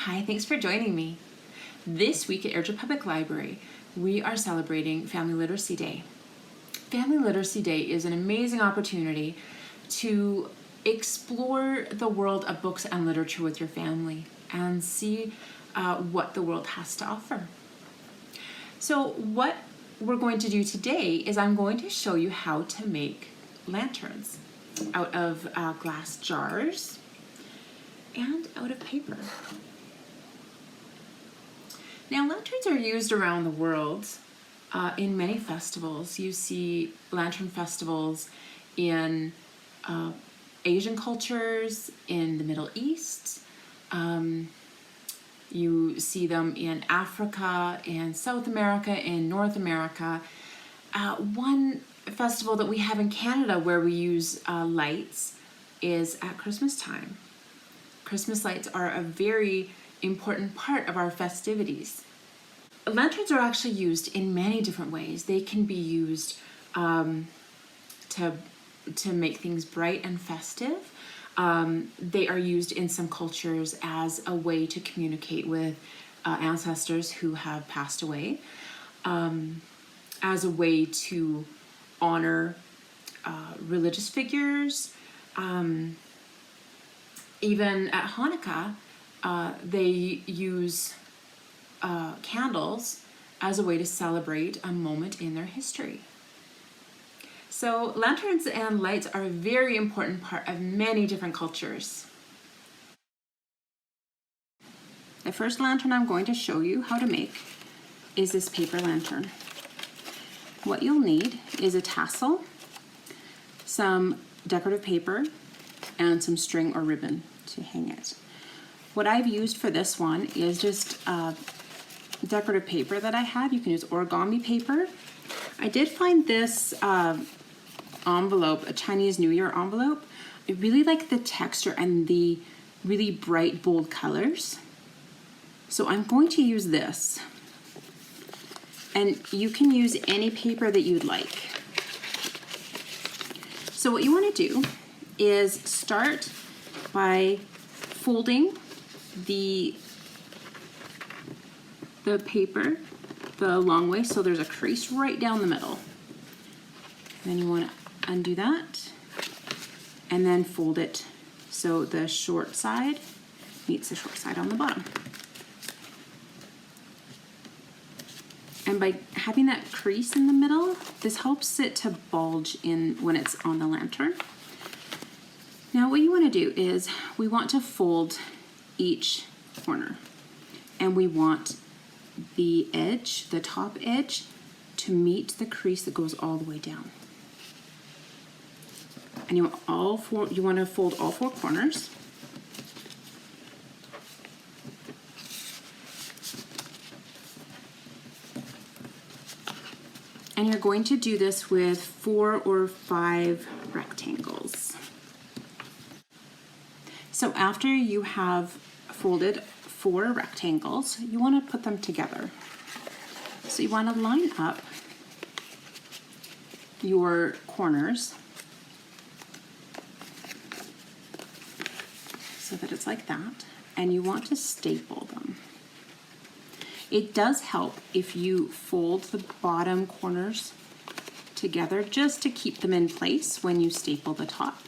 Hi, thanks for joining me. This week at Airdrie Public Library, we are celebrating Family Literacy Day. Family Literacy Day is an amazing opportunity to explore the world of books and literature with your family and see what the world has to offer. So what we're going to do today is I'm going to show you how to make lanterns out of glass jars and out of paper. Now, lanterns are used around the world in many festivals. You see lantern festivals in Asian cultures, in the Middle East. You see them in Africa, in South America, in North America. One festival that we have in Canada where we use lights is at Christmas time. Christmas lights are a very important part of our festivities. Lanterns are actually used in many different ways. They can be used to make things bright and festive. They are used in some cultures as a way to communicate with ancestors who have passed away, as a way to honor religious figures. Even at Hanukkah, they use candles as a way to celebrate a moment in their history. So lanterns and lights are a very important part of many different cultures. The first lantern I'm going to show you how to make is this paper lantern. What you'll need is a tassel, some decorative paper, and some string or ribbon to hang it. What I've used for this one is just decorative paper that I had. You can use origami paper. I did find this envelope, a Chinese New Year envelope. I really like the texture and the really bright, bold colors. So I'm going to use this. And you can use any paper that you'd like. So what you want to do is start by folding the paper the long way so there's a crease right down the middle. Then you want to undo that and then fold it so the short side meets the short side on the bottom. And by having that crease in the middle, this helps it to bulge in when it's on the lantern. Now what you want to do is we want to fold each corner, and we want the edge, the top edge, to meet the crease that goes all the way down. And you want to fold all four corners. And you're going to do this with 4 or 5 rectangles. So after you have folded 4 rectangles, you want to put them together. So you want to line up your corners so that it's like that, and you want to staple them. It does help if you fold the bottom corners together just to keep them in place when you staple the top.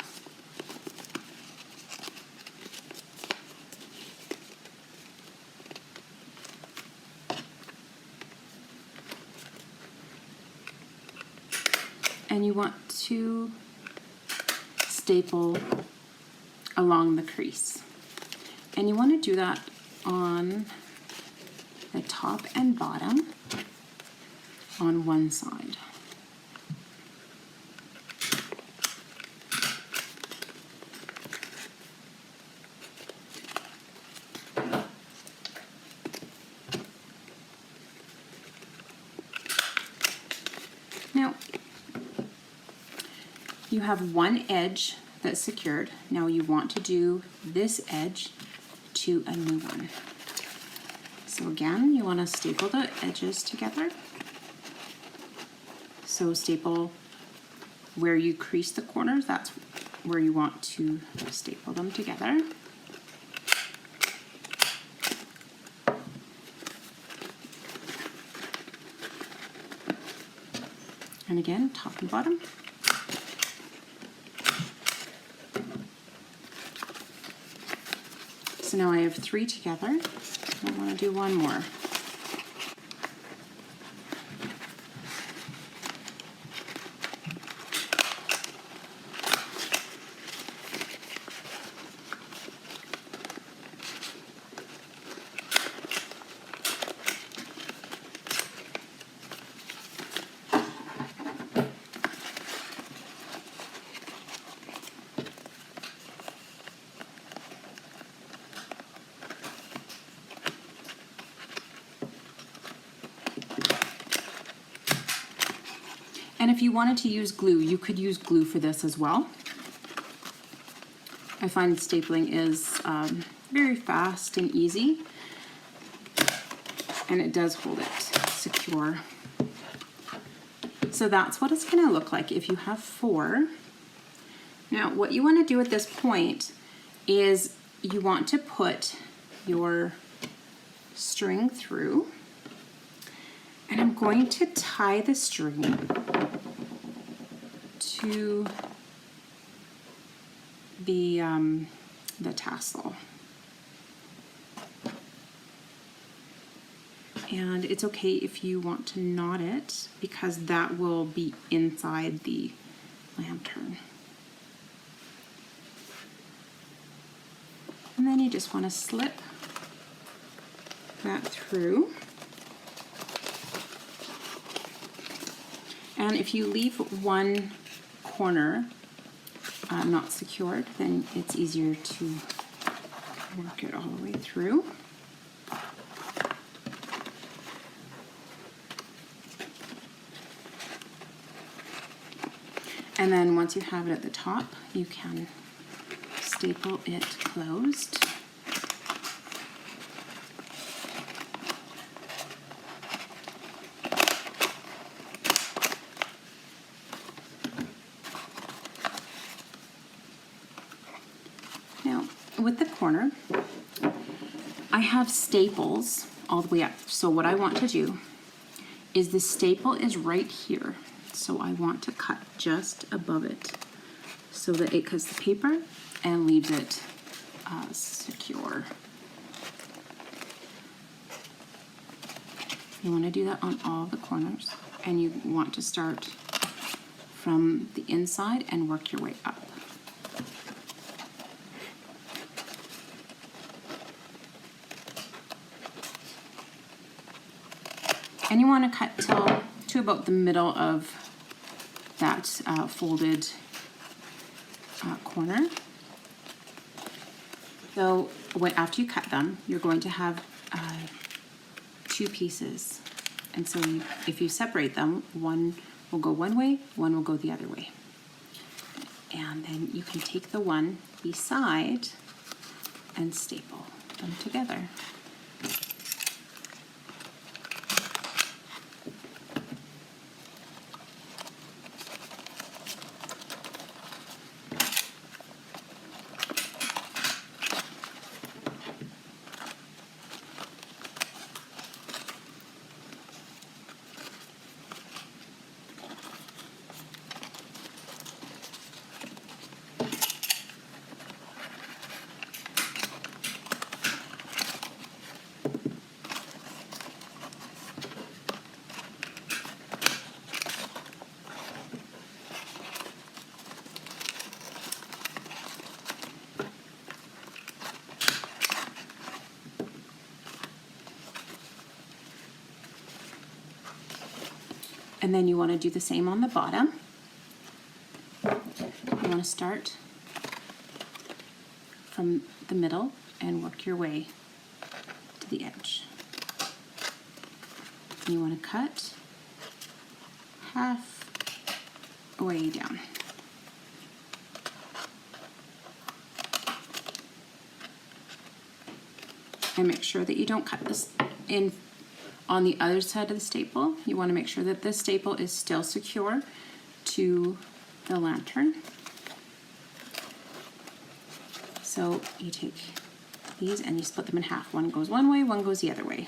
And you want to staple along the crease. And you want to do that on the top and bottom on one side. Now, you have one edge that's secured. Now you want to do this edge to a new one. So again, you want to staple the edges together. So staple where you crease the corners, that's where you want to staple them together. And again, top and bottom. So now I have 3 together. I want to do one more. And if you wanted to use glue, you could use glue for this as well. I find stapling is very fast and easy, and it does hold it secure. So that's what it's going to look like if you have 4. Now, what you want to do at this point is you want to put your string through, and I'm going to tie the string to the tassel. And it's okay if you want to knot it, because that will be inside the lantern. And then you just want to slip that through. And if you leave one corner not secured, then it's easier to work it all the way through. And then once you have it at the top, you can staple it closed. Now, with the corner, I have staples all the way up. So what I want to do is the staple is right here. So I want to cut just above it so that it cuts the paper and leaves it secure. You want to do that on all the corners, and you want to start from the inside and work your way up. And you want to cut to about the middle of that folded corner. So after you cut them, you're going to have 2 pieces. And so if you separate them, one will go one way, one will go the other way. And then you can take the one beside and staple them together. And then you want to do the same on the bottom. You want to start from the middle and work your way to the edge. And you want to cut half way down. And make sure that you don't cut this in on the other side of the staple. You want to make sure that this staple is still secure to the lantern. So you take these and you split them in half. One goes one way, one goes the other way.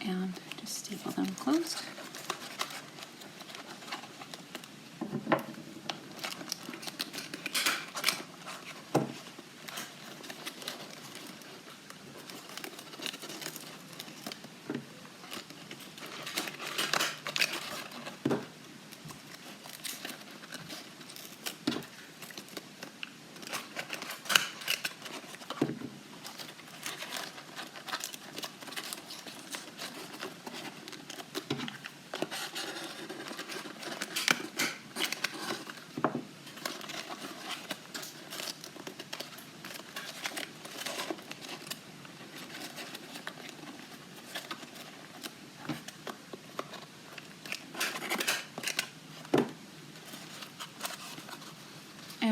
And just staple them closed.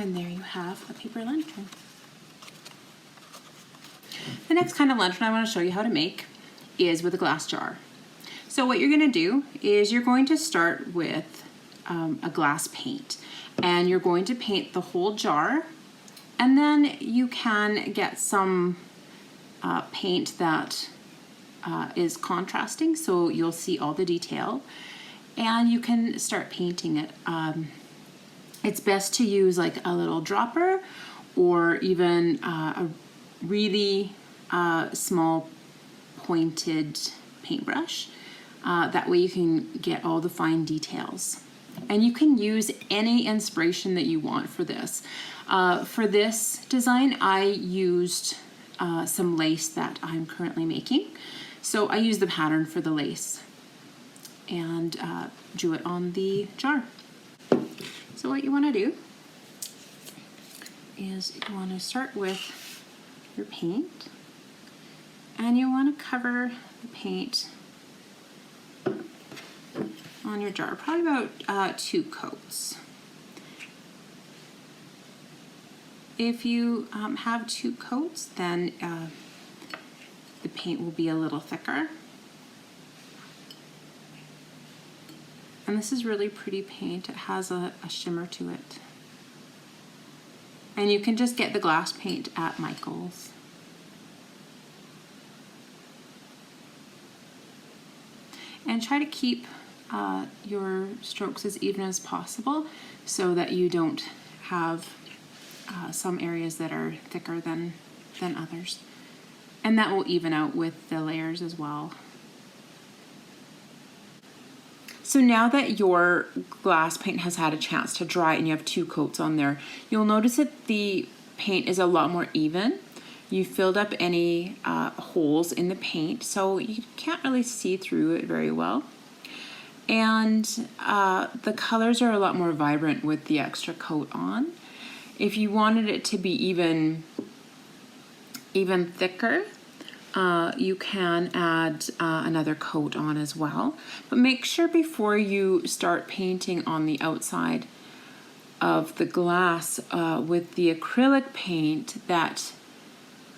And there you have a paper lantern. The next kind of lantern I want to show you how to make is with a glass jar. So what you're going to do is you're going to start with a glass paint, and you're going to paint the whole jar, and then you can get some paint that is contrasting, so you'll see all the detail, and you can start painting it. It's best to use like a little dropper or even a really small pointed paintbrush. That way you can get all the fine details. And you can use any inspiration that you want for this. For this design, I used some lace that I'm currently making. So I used the pattern for the lace and drew it on the jar. So what you want to do is you want to start with your paint, and you want to cover the paint on your jar, probably about 2 coats. If you have 2 coats, then the paint will be a little thicker. And this is really pretty paint. It has a shimmer to it. And you can just get the glass paint at Michael's. And try to keep your strokes as even as possible so that you don't have some areas that are thicker than others. And that will even out with the layers as well. So now that your glass paint has had a chance to dry and you have 2 coats on there, you'll notice that the paint is a lot more even. You filled up any holes in the paint, so you can't really see through it very well. And the colors are a lot more vibrant with the extra coat on. If you wanted it to be even thicker, you can add another coat on as well. But make sure before you start painting on the outside of the glass with the acrylic paint that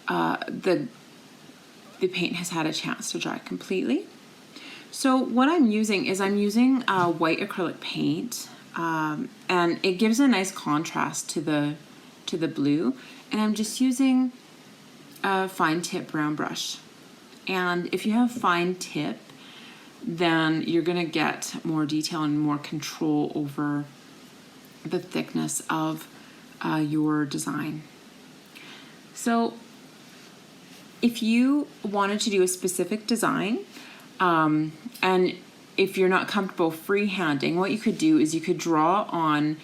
the paint has had a chance to dry completely. So what I'm using is white acrylic paint, and it gives a nice contrast to the blue. And I'm just using a fine tip brown brush. And if you have fine tip, then you're gonna get more detail and more control over the thickness of your design. So if you wanted to do a specific design, and if you're not comfortable freehanding, what you could do is you could draw on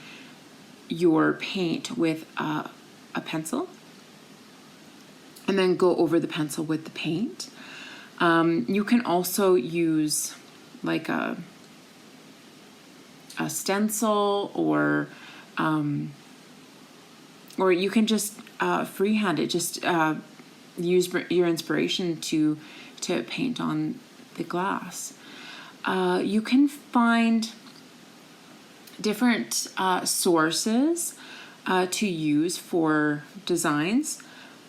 your paint with a pencil and then go over the pencil with the paint. You can also use like a stencil, or you can just freehand it. Just use your inspiration to paint on the glass. You can find different sources to use for designs.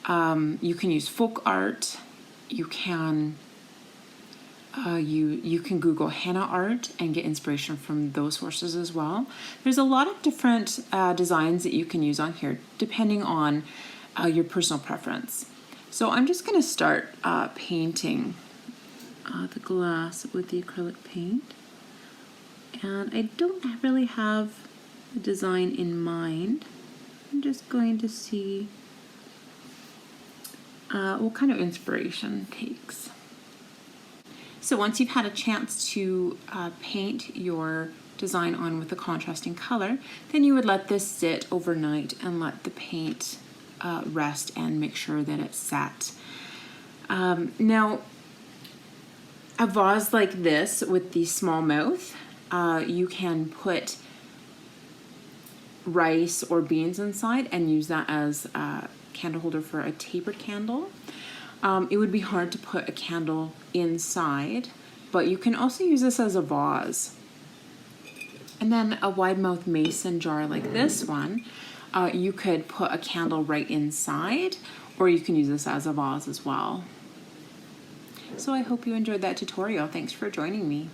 You can use folk art. You can you can Google henna art and get inspiration from those sources as well. There's a lot of different designs that you can use on here depending on your personal preference. So I'm just going to start painting the glass with the acrylic paint. And I don't really have a design in mind. I'm just going to see what kind of inspiration takes. So once you've had a chance to paint your design on with a contrasting color, then you would let this sit overnight and let the paint rest and make sure that it's set. Now, a vase like this with the small mouth, you can put rice or beans inside and use that as a candle holder for a tapered candle. It would be hard to put a candle inside, but you can also use this as a vase. And then a wide mouth mason jar like this one, You could put a candle right inside, or you can use this as a vase as well. So I hope you enjoyed that tutorial. Thanks for joining me.